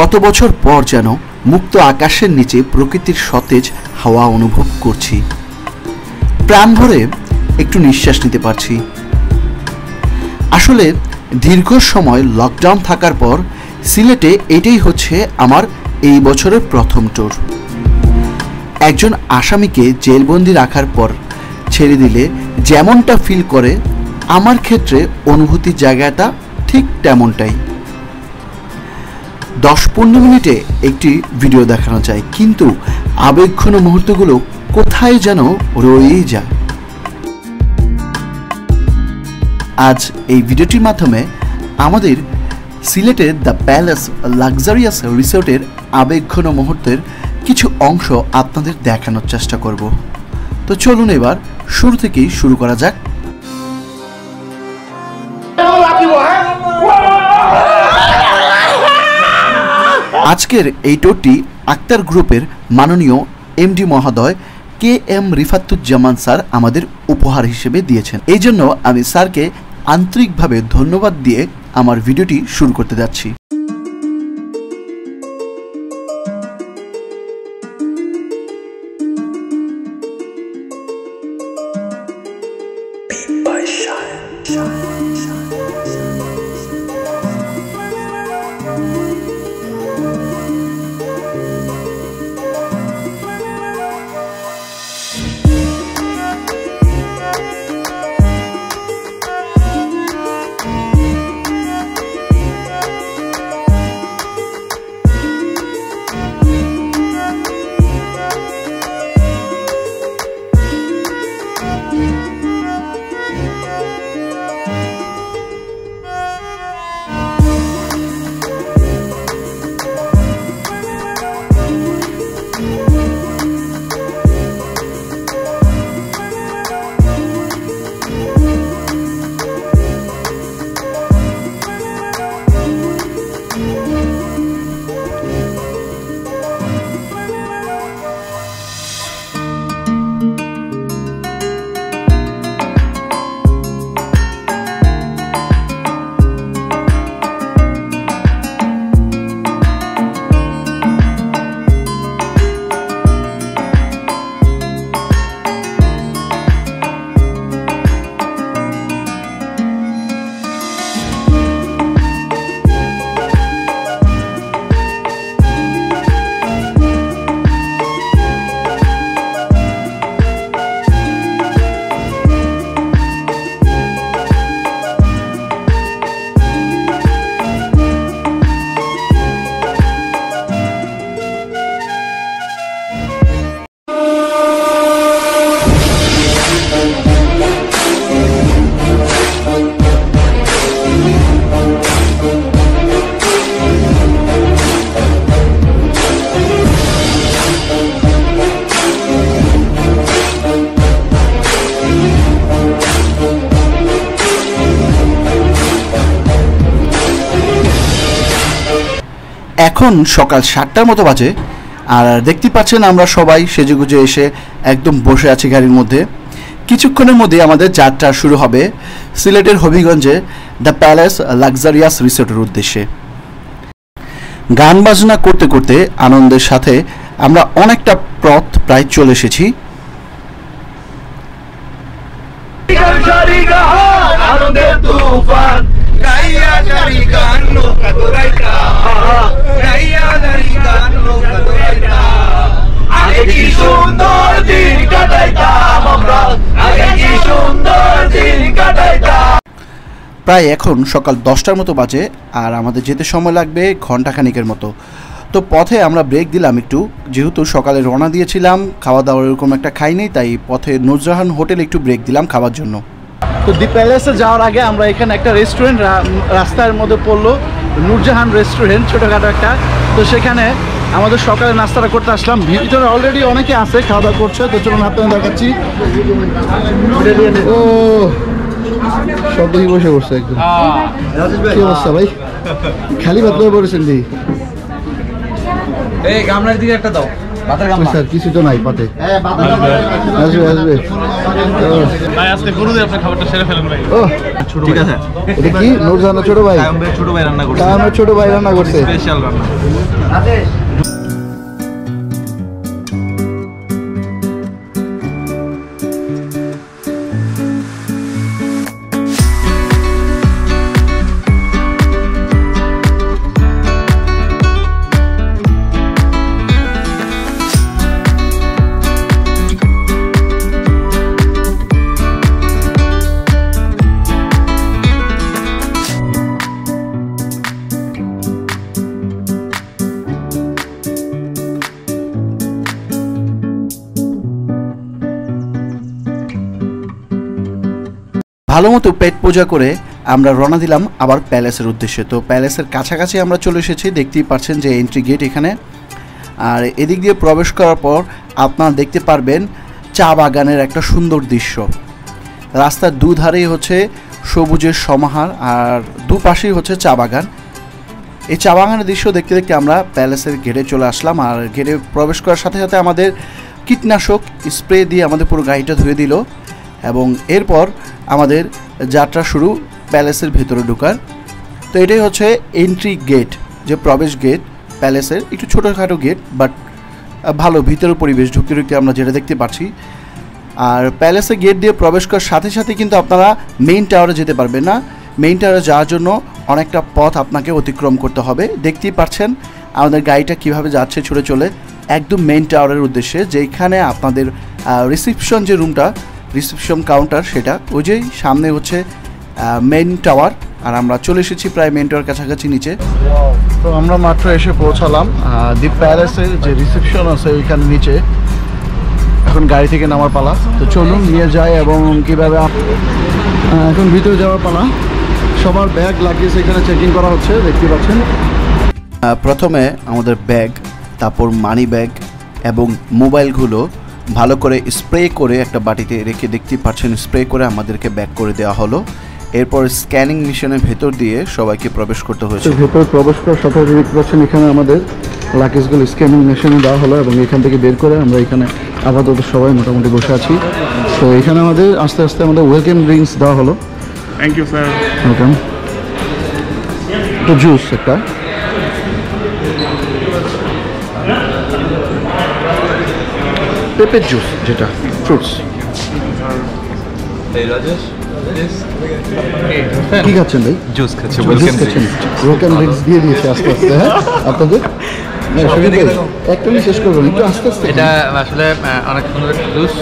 কত বছর পর যেন মুক্ত আকাশের নিচে প্রকৃতির সতেজ হাওয়া অনুভব করছি, প্রাণ ভরে একটু নিঃশ্বাস নিতে পারছি। আসলে দীর্ঘ সময় লকডাউন থাকার পর সিলেটে এটাই হচ্ছে আমার এই বছরের প্রথম ট্যুর। একজন আসামিকে জেলবন্দি রাখার পর ছেড়ে দিলে যেমনটা ফিল করে, আমার ক্ষেত্রে অনুভূতির জায়গাটা ঠিক তেমনটাই। 10-15 মিনিটে একটি ভিডিও দেখানো যায়, কিন্তু আবেগঘন মুহূর্তগুলো কোথায় যেন রয়েই যায়। আজ এই ভিডিওটির মাধ্যমে আমাদের সিলেটের দ্য প্যালেস লাক্সারিয়াস রিসোর্টের আবেগঘন মুহূর্তের কিছু অংশ আপনাদের দেখানোর চেষ্টা করব। তো চলুন এবার শুরু থেকেই শুরু করা যাক। আজকের এই ট্যুরটি আক্তার গ্রুপের মাননীয় এমডি মহোদয় KM রিফাতুজ্জামান স্যার আমাদের উপহার হিসেবে দিয়েছেন। এই জন্য আমি স্যারকে আন্তরিকভাবে ধন্যবাদ দিয়ে আমার ভিডিওটি শুরু করতে যাচ্ছি। এখন সকাল 7টার মতো বাজে, আর দেখতে পাচ্ছেন আমরা সবাই সেজেগুজে এসে একদম বসে আছি গাড়ির মধ্যে। কিছুক্ষণের মধ্যে আমাদের যাত্রা শুরু হবে সিলেটের হবিগঞ্জে দ্য প্যালেস লাক্সারিয়াস রিসোর্টের উদ্দেশ্যে। গান বাজনা করতে করতে আনন্দের সাথে আমরা অনেকটা পথ প্রায় চলে এসেছি। প্রায় এখন সকাল 10টার মতো বাজে, আর আমাদের যেতে সময় লাগবে ঘন্টাখানিকের মতো। তো পথে আমরা ব্রেক দিলাম একটু, যেহেতু সকালে রওনা দিয়েছিলাম, খাওয়া দাওয়ার এরকম একটা খাই নেই, তাই পথে নূরজাহান হোটেলে একটু ব্রেক দিলাম খাওয়ার জন্য। তো দি প্যালেসে যাওয়ার আগে আমরা এখানে একটা রেস্টুরেন্ট রাস্তার মধ্যে পড়লো, নূরজাহান রেস্টুরেন্ট, ছোটোখাটো একটা। তো সেখানে আমাদের সকালে নাস্তাটা করতে আসলাম। ভিতরে অলরেডি অনেকে আছে, খাওয়া দাওয়া করছে। তো চলুন আপনাদের দেখাচ্ছি। ও সব দেখি বসে পড়ছে একদম। কি অবস্থা ভাই? খালি ভাত করে পড়েছেন দি? এই গামলার দিকে একটা দাও, পাতের গামলা। স্যার কিছু তো নাই পাতে। আসবে আসবে। ভাই আজকে গরু দিয়ে আপনার খাবারটা সেরে ফেলেন ভাই। ও ঠিক আছে। এটা কি নূরজাহানের ছোট ভাই? ছোট ভাই রান্না করছে। আমার ছোট ভাই রান্না করছে স্পেশাল রান্না। ভালো মতো পেট পূজা করে আমরা রওনা দিলাম আবার প্যালেসের উদ্দেশ্যে। তো প্যালেসের কাছাকাছি আমরা চলে এসেছি, দেখতেই পাচ্ছেন যে এন্ট্রি গেট এখানে। আর এদিক দিয়ে প্রবেশ করার পর আপনারা দেখতে পারবেন চা বাগানের একটা সুন্দর দৃশ্য। রাস্তার দুধারেই হচ্ছে সবুজের সমাহার আর দুপাশেই হচ্ছে চা বাগান। এই চা বাগানের দৃশ্য দেখতে দেখতে আমরা প্যালেসের গেটে চলে আসলাম। আর গেটে প্রবেশ করার সাথে সাথে আমাদের কীটনাশক স্প্রে দিয়ে আমাদের পুরো গাড়িটা ধুয়ে দিল এবং এরপর আমাদের যাত্রা শুরু প্যালেসের ভেতরে ঢোকার। তো এটাই হচ্ছে এন্ট্রি গেট, যে প্রবেশ গেট প্যালেসের। একটু ছোটোখাটো গেট, বাট ভালো ভিতরের পরিবেশ ঢুকতে ঢুকতে আমরা যেটা দেখতে পাচ্ছি। আর প্যালেসের গেট দিয়ে প্রবেশ করার সাথে সাথে কিন্তু আপনারা মেইন টাওয়ারে যেতে পারবেন না। মেইন টাওয়ারে যাওয়ার জন্য অনেকটা পথ আপনাকে অতিক্রম করতে হবে। দেখতেই পাচ্ছেন আমাদের গাড়িটা কিভাবে যাচ্ছে ছুটে চলে একদম মেইন টাওয়ারের উদ্দেশ্যে, যেখানে আপনাদের রিসেপশন যে রুমটা, রিসেপশন কাউন্টার, সেটা ওই যে সামনে হচ্ছে মেইন টাওয়ার। আর আমরা চলে এসেছি প্রায় মেইন টাওয়ার কাছাকাছি নিচে। তো আমরা মাত্র এসে পৌঁছালাম দি প্যালেসের যে রিসেপশন আছে ওইখানে নিচে। এখন গাড়ি থেকে নামার পালা। তো চলুন নিয়ে যাই এবং কীভাবে এখন ভিতরে যাওয়ার পালা। সবার ব্যাগ লাগেজ এখানে চেকিং করা হচ্ছে, দেখতে পাচ্ছেন। প্রথমে আমাদের ব্যাগ, তারপর মানি ব্যাগ এবং মোবাইলগুলো ভালো করে স্প্রে করে একটা বাটিতে রেখে, দেখতে পাচ্ছেন স্প্রে করে আমাদেরকে ব্যাক করে দেওয়া হলো। এরপর স্ক্যানিং মেশিনের ভেতর দিয়ে সবাইকে প্রবেশ করতে হয়েছে। ভেতরে প্রবেশ করার সাথে সাথে দেখতে পাচ্ছেন এখানে আমাদের লাগেজগুলো স্ক্যানিং মেশিনে দেওয়া হলো এবং এখান থেকে বের করে আমরা এখানে আপাতত সবাই মোটামুটি বসে আছি। তো এখানে আমাদের আস্তে আস্তে আমাদের ওয়েলকাম ড্রিঙ্কস দেওয়া হলো। Thank you sir. ওয়েলকাম। তো জুস একটা, পেঁপের জুস, যেটা ফ্রুটস। কি খাচ্ছেন ভাই? জুস খাচ্ছি। ওয়েলকাম ড্রিঙ্কস দিয়ে দিয়েছে আস্তে আস্তে। হ্যাঁ আপনাদের একটা শেষ করবেন একটু আস্তে আস্তে। এটা আসলে অনেক সুন্দর একটা জুস।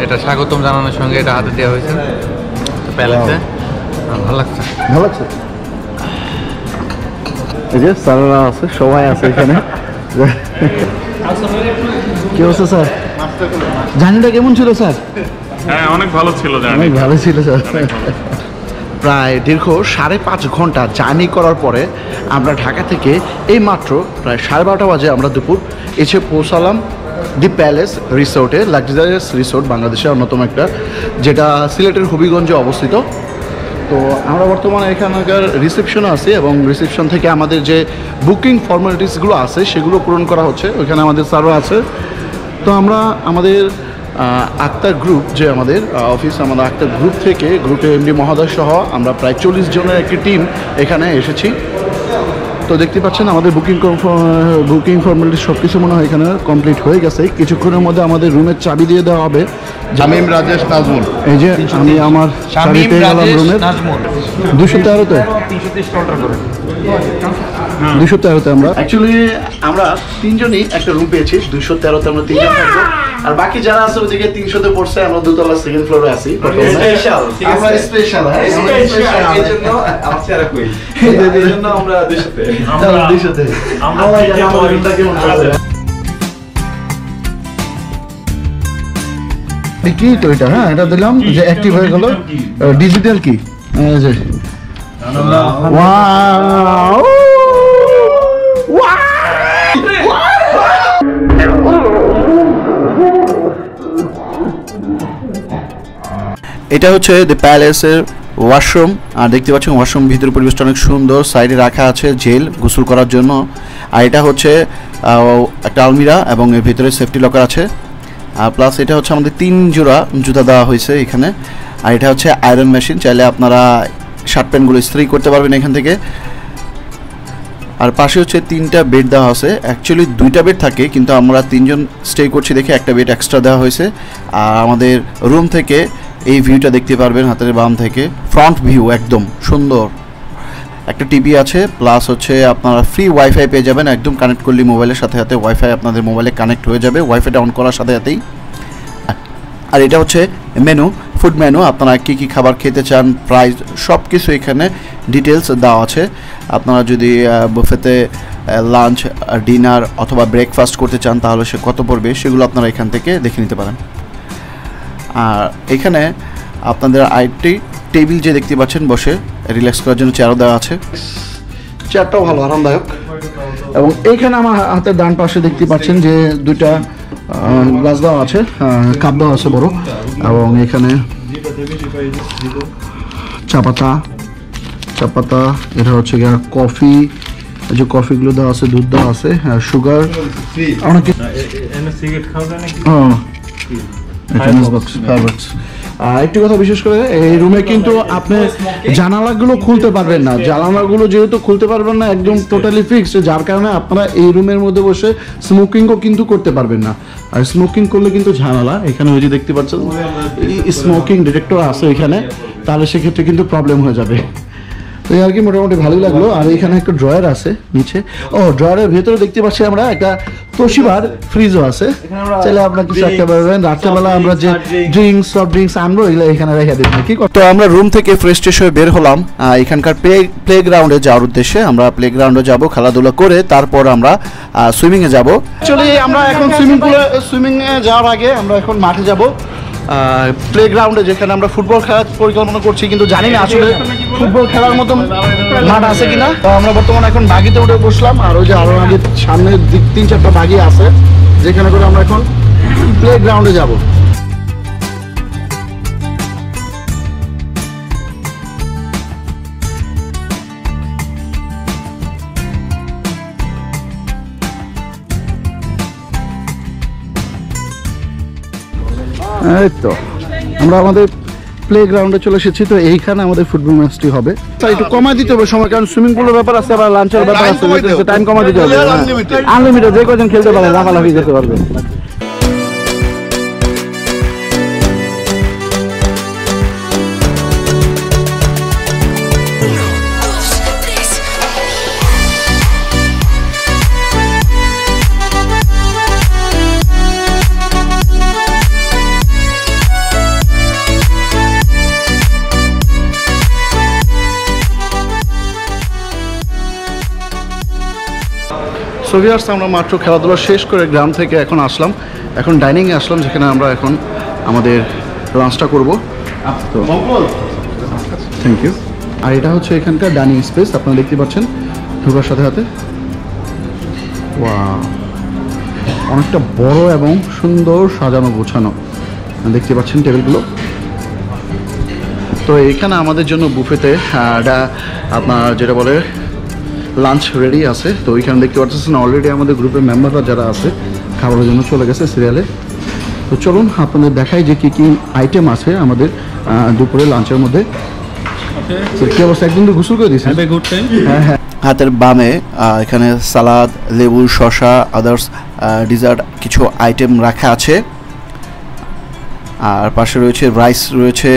এটা স্বাগতম জানানোর সঙ্গে এটা হাতে দেওয়া হয়েছে প্যালেসে। ভালো লাগছে, ভালো লাগছে। এই যে স্যাররা আছে, সবাই আছে এখানে। কি অবস্থা স্যার? জার্নিটা কেমন ছিল স্যার? হ্যাঁ অনেক ভালো ছিল, অনেক ভালো ছিল স্যার। প্রায় দীর্ঘ 5.5 ঘন্টা জার্নি করার পরে আমরা ঢাকা থেকে এই মাত্র প্রায় 12:30 বাজে আমরা দুপুর এসে পৌঁছালাম দি প্যালেস রিসোর্টে। লাক্সারিয়াস রিসোর্ট, বাংলাদেশের অন্যতম একটা, যেটা সিলেটের হবিগঞ্জে অবস্থিত। তো আমরা বর্তমানে এখানকার রিসেপশনে আছি এবং রিসেপশন থেকে আমাদের যে বুকিং ফর্মালিটিসগুলো আছে সেগুলো পূরণ করা হচ্ছে। ওইখানে আমাদের স্যারও আছে। তো আমরা আমাদের আক্তার গ্রুপ, যে আমাদের অফিস, আমাদের আক্তার গ্রুপ থেকে গ্রুপে এমডি মহোদয় সহ আমরা প্রায় 40 জনের একটি টিম এখানে এসেছি। তো দেখতে পাচ্ছেন আমাদের বুকিং ফর্মালিটি সব কিছু মনে হয় এখানে কমপ্লিট হয়ে গেছে। কিছুক্ষণের মধ্যে আমাদের রুমের চাবি দিয়ে দেওয়া হবে। শামীম রাজেশ নাজমুল। এই যে আমি আমার চাবি পেয়ে গেলাম রুমের। 213-তে 213-তে আমরা অ্যাকচুয়ালি আমরা তিনজনই একটা রুম পেয়েছি। 213-তে আমরা তিনজন থাকবো, আর বাকি যারা আছে ওদিকে 300-তে পড়ছে। আমরা দোতলা সেকেন্ড ফ্লোরে আছি। স্পেশাল, আমরা স্পেশাল, হ্যাঁ স্পেশাল। এইজন্য আমরা কই, এইজন্য আমরা 200-তে, আমরা 200-তে। আমরা আমাদের রুমটা কেমন আছে কি? তো এটা, হ্যাঁ এটা দিলাম যে অ্যাক্টিভ হয়ে গেল। ডিজিটাল কি? এই যে ওয়াও, এটা হচ্ছে দ্য প্যালেসের ওয়াশরুম। আর দেখতে পাচ্ছেন ওয়াশরুম ভিতরের পরিবেশটা অনেক সুন্দর। সাইডে রাখা আছে জেল গোসল করার জন্য। আর এটা হচ্ছে একটা আলমিরা এবং এর ভিতরে সেফটি লকার আছে। আর প্লাস এটা হচ্ছে আমাদের 3 জোড়া জুতা দেওয়া হয়েছে এখানে। আর এটা হচ্ছে আয়রন মেশিন, চাইলে আপনারা শার্ট প্যান্টগুলো ইস্ত্রি করতে পারবেন এখান থেকে। আর পাশে হচ্ছে 3টা বেড দেওয়া আছে, অ্যাকচুয়ালি 2টা বেড থাকে কিন্তু আমরা 3 জন স্টে করছি দেখে একটা বেড এক্সট্রা দেওয়া হয়েছে। আর আমাদের রুম থেকে এই ভিউটা দেখতে পারবেন, হাতের বাম থেকে ফ্রন্ট ভিউ একদম সুন্দর। একটা টিভি আছে, প্লাস হচ্ছে আপনারা ফ্রি ওয়াইফাই পেয়ে যাবেন, একদম কানেক্ট করলে মোবাইলের সাথে সাথে ওয়াইফাই আপনাদের মোবাইলে কানেক্ট হয়ে যাবে ওয়াইফাইটা অন করার সাথে সাথেই। আর এটা হচ্ছে মেনু, ফুড মেনু, আপনারা কী কী খাবার খেতে চান, প্রাইস সব কিছু এখানে ডিটেলস দেওয়া আছে। আপনারা যদি বুফেতে লাঞ্চ, ডিনার অথবা ব্রেকফাস্ট করতে চান তাহলে সে কত পড়বে সেগুলো আপনারা এখান থেকে দেখে নিতে পারেন। আর এখানে আপনাদের আরেকটি টেবিল যে দেখতে পাচ্ছেন বসে রিল্যাক্স করার জন্য চেয়ারও দেওয়া আছে, চেয়ারটাও ভালো আরামদায়ক। এবং এইখানে আমার হাতের ডান পাশে দেখতে পাচ্ছেন যে 2টা গ্লাস দেওয়া আছে, কাপ দেওয়া আছে বড়, এবং এখানে চা পাতা, এটা হচ্ছে গিয়ে কফি, যে কফিগুলো দেওয়া আছে, দুধ দেওয়া আছে, সুগার, অনেক একটি কথা বিশেষ করে এই রুমে কিন্তু আপনি জানালাগুলো খুলতে পারবেন না, জানালাগুলো যেহেতু খুলতে পারবেন না একদম টোটালি ফিক্সড, যার কারণে আপনারা এই রুমের মধ্যে বসে স্মোকিংও কিন্তু করতে পারবেন না। আর স্মোকিং করলে কিন্তু ঝামেলা, এখানে ওই যে দেখতে পাচ্ছেন স্মোকিং ডিটেক্টর আছে এখানে, তাহলে সেক্ষেত্রে কিন্তু প্রবলেম হয়ে যাবে। তো আর কি মোটামুটি ভালোই লাগলো। আর এখানে একটা ড্রয়ার আছে নিচে, ড্রয়ারের ভেতরে দেখতে পাচ্ছি আমরা একটা তোশিবার ফ্রিজও আছে, চাইলে আপনারা কিছু একটা পারবেন। রাত্রেবেলা আমরা যে ড্রিঙ্কস, সফট ড্রিঙ্কস আনবো এগুলো এখানে রেখে দেবেন। কি তো আমরা রুম থেকে ফ্রেশ ট্রেশ হয়ে বের হলাম এখানকার প্লে গ্রাউন্ডে যাওয়ার উদ্দেশ্যে। আমরা প্লে গ্রাউন্ডে যাবো, খেলাধুলা করে তারপর আমরা সুইমিংয়ে যাবো। অ্যাকচুয়ালি আমরা এখন সুইমিংয়ে যাওয়ার আগে আমরা এখন মাঠে যাব, প্লে গ্রাউন্ডে, যেখানে আমরা ফুটবল খেলার পরিকল্পনা করছি, কিন্তু জানি না আসলে ফুটবল খেলার মতো মাঠ আছে কিনা। তো আমরা বর্তমানে এখন বাগিতে উঠে বসলাম, আর ওই যে আরো আগে সামনের দিক 3-4টা বাগি আছে যেখানে করে আমরা এখন প্লে গ্রাউন্ডে যাব। এই তো আমরা আমাদের প্লে গ্রাউন্ডে চলে এসেছি। তো এইখানে আমাদের ফুটবল ম্যাচটি হবে। একটু কমাই দিতে হবে সময়, কারণ সুইমিং পুলের ব্যাপার আছে, আবার লাঞ্চের ব্যাপার আছে, টাইম কমাই দিতে হবে। আনলিমিটেড, যে কজন খেলতে পারে লাফালাফি যেতে পারবে। সো ভিউয়ার্স, আমরা মাত্র খেলাধুলা শেষ করে গ্রাম থেকে এখন আসলাম, এখন ডাইনিংয়ে আসলাম, যেখানে আমরা এখন আমাদের লাঞ্চটা করব। তো থ্যাংক ইউ। আর এটা হচ্ছে এখানকার ডাইনিং স্পেস, আপনারা দেখতে পাচ্ছেন ঢোকার সাথে সাথে। ওয়াও, অনেকটা বড় এবং সুন্দর সাজানো গোছানো দেখতে পাচ্ছেন টেবিলগুলো। তো এখানে আমাদের জন্য বুফেতে আপনার যেটা বলে লাঞ্চ রেডি আছে। তো ওইখানে দেখতে পাচ্ছেন অলরেডি আমাদের গ্রুপের মেম্বাররা যারা আছে খাবারের জন্য চলে গেছে সিরিয়ালে। তো চলুন আপনাদের দেখাই যে কী কী আইটেম আছে আমাদের দুপুরে লাঞ্চের মধ্যে। কি অবস্থা, একদিন তো গোসল করে দিয়েছেন? হ্যাঁ হ্যাঁ। হাতের বামে এখানে সালাদ, লেবু, শসা, আদার্স ডিজার্ট কিছু আইটেম রাখা আছে। আর পাশে রয়েছে রাইস রয়েছে,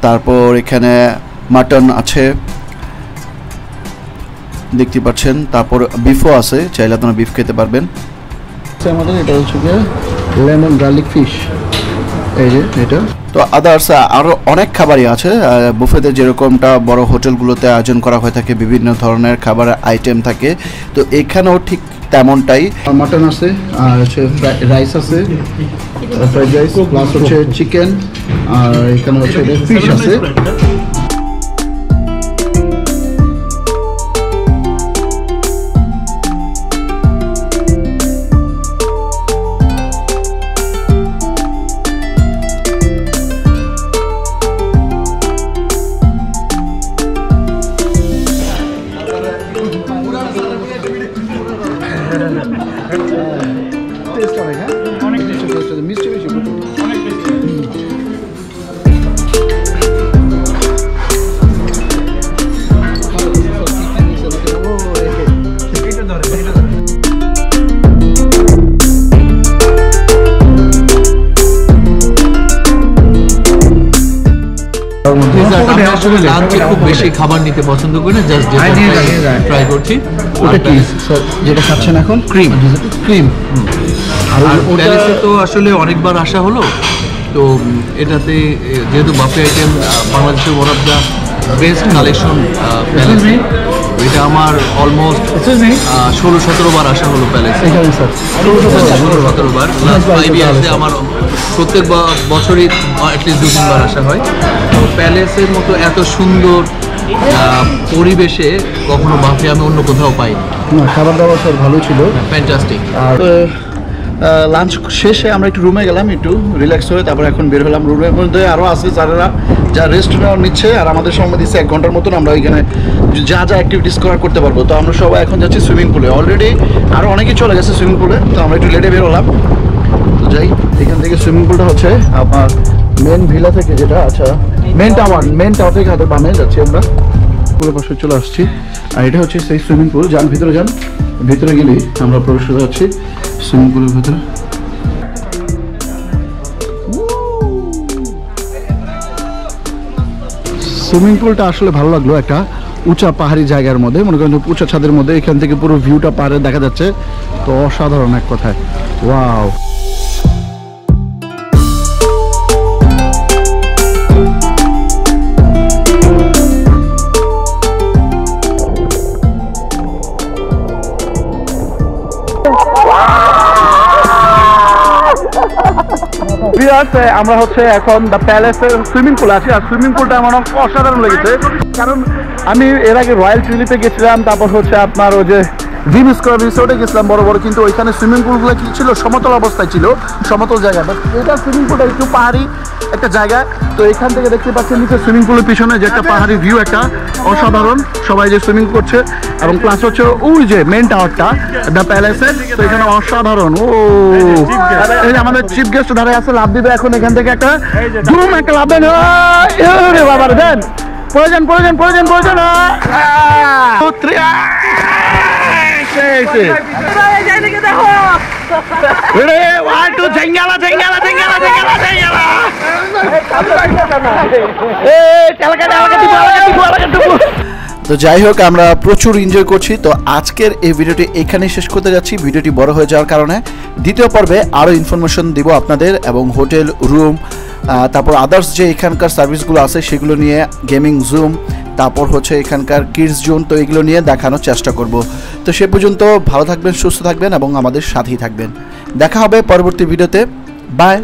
তারপর এখানে মাটন আছে দেখতে পাচ্ছেন, তারপর বিফও আছে, চাইলে আপনারা বিফ খেতে পারবেন। আমাদের এটা হচ্ছে লেমন গার্লিক ফিশ, এই যে এটা। তো আদার্স আরও অনেক খাবারই আছে বুফেতে, যেরকমটা বড় হোটেলগুলোতে আয়োজন করা হয়ে থাকে, বিভিন্ন ধরনের খাবারের আইটেম থাকে। তো এখানেও ঠিক তেমনটাই, মাটন আছে, আর হচ্ছে রাইস আছে, ফ্রাইড রাইস, প্লাস হচ্ছে চিকেন, আর এখানে হচ্ছে ফিশ আছে। মিষ্টি আসলে লাঞ্চে খুব বেশি খাবার নিতে পছন্দ করি না, জাস্ট ট্রাই করছি। ওটা কি স্যার যেটা খাচ্ছেন এখন? Cream cream. আর প্যালেসে তো আসলে অনেকবার আসা হলো, তো এটাতে যেহেতু বাফে আইটেম বাংলাদেশের one of the best collection palace, এটা আমার অলমোস্ট 16-17 বার আসা হলো প্যালেসে। এখানে স্যার 16-17 বার, লাস্ট 5 ইয়ার্সে আমার প্রত্যেক বছরই অ্যাটলিস্ট 2-3 বার আসা হয়। তো প্যালেসের মতো এত সুন্দর পরিবেশে কখনো বাফে আমি অন্য কোথাও পাইনি। না, খাবার দাবার স্যার ভালোই ছিল। ফ্যান্টাস্টিক। আর লাঞ্চ শেষে আমরা একটু রুমে গেলাম, একটু রিল্যাক্স হয়ে তারপর এখন বের হলাম। রুমের মধ্যে আরও আছে স্যারেরা যা রেস্ট নেওয়ার নিচ্ছে, আর আমাদের সময় দিচ্ছে 1 ঘন্টার মতন আমরা ওইখানে যা যা অ্যাক্টিভিটিস করতে পারবো। তো আমরা সবাই এখন যাচ্ছি সুইমিং পুলে। অলরেডি আরও অনেকেই চলে গেছে সুইমিং পুলে, তো আমরা একটু লেটে বের হলাম। তো যাই, এখান থেকে সুইমিং পুলটা হচ্ছে আপনার মেন ভিলা থেকে, যেটা আচ্ছা মেন টাওয়ার থেকে হাতের বামে যাচ্ছি আমরা, পুরো পাশে চলে আসছি। আর এটা হচ্ছে সেই সুইমিং পুল। যান ভিতরে যান, ভিতরে গেলেই আমরা প্রবেশ করে যাচ্ছি সুইমিং পুলের ভিতরে। সুইমিং পুলটা আসলে ভালো লাগলো, একটা উঁচা পাহাড়ি জায়গার মধ্যে, মনে করেন উঁচা ছাদের মধ্যে, এখান থেকে পুরো ভিউটা পাহাড়ে দেখা যাচ্ছে। তো অসাধারণ এক কথায়, ওয়াও। আমরা হচ্ছে এখন দ্য প্যালেসের সুইমিং পুল আছি, আর সুইমিং পুলটা আমার অসাধারণ লেগেছে, কারণ আমি এর আগে রয়্যাল ট্রিলিপে গেছিলাম, তারপর হচ্ছে আপনার ওই যে জিম স্কোয়ার রিসোর্টে গেছিলাম বড় বড়, কিন্তু ওইখানে সুইমিং পুলগুলো কি ছিল, সমতল অবস্থায় ছিল, সমতল জায়গা। বাট এটা সুইমিং পুলটা একটু পাহাড়ি একটা জায়গা। তো এখান থেকে দেখতে পাচ্ছেন নিচে সুইমিং পুলের পিছনে যে একটা পাহাড়ি ভিউ, একটা অসাধারণ, সবাই যে সুইমিং করছে, এবং প্লাস হচ্ছে ওই যে মেন টাওয়ারটা দ্য প্যালেসের, তো এখানে অসাধারণ। ও এই আমাদের চিফ গেস্ট ধারে আছে, লাভ দিবে এখন এখান থেকে একটা ধুম একটা লাভ দেন বাবার, দেন প্রয়োজন প্রয়োজন প্রয়োজন প্রয়োজন। তো যাই হোক, আমরা প্রচুর এনজয় করছি। তো আজকের এই ভিডিওটি এখানেই শেষ করতে যাচ্ছি। ভিডিওটি বড় হয়ে যাওয়ার কারণে দ্বিতীয় পর্বে আরও ইনফরমেশন দিব আপনাদের, এবং হোটেল রুম, তারপর আদার্স যে এখানকার সার্ভিসগুলো আছে সেগুলো নিয়ে, গেমিং জোন, তারপর হচ্ছে এখানকার কিডস জোন, তো এগুলো নিয়ে দেখানোর চেষ্টা করব। তো সে পর্যন্ত ভালো থাকবেন, সুস্থ থাকবেন এবং আমাদের সাথেই থাকবেন। দেখা হবে পরবর্তী ভিডিওতে। বাই।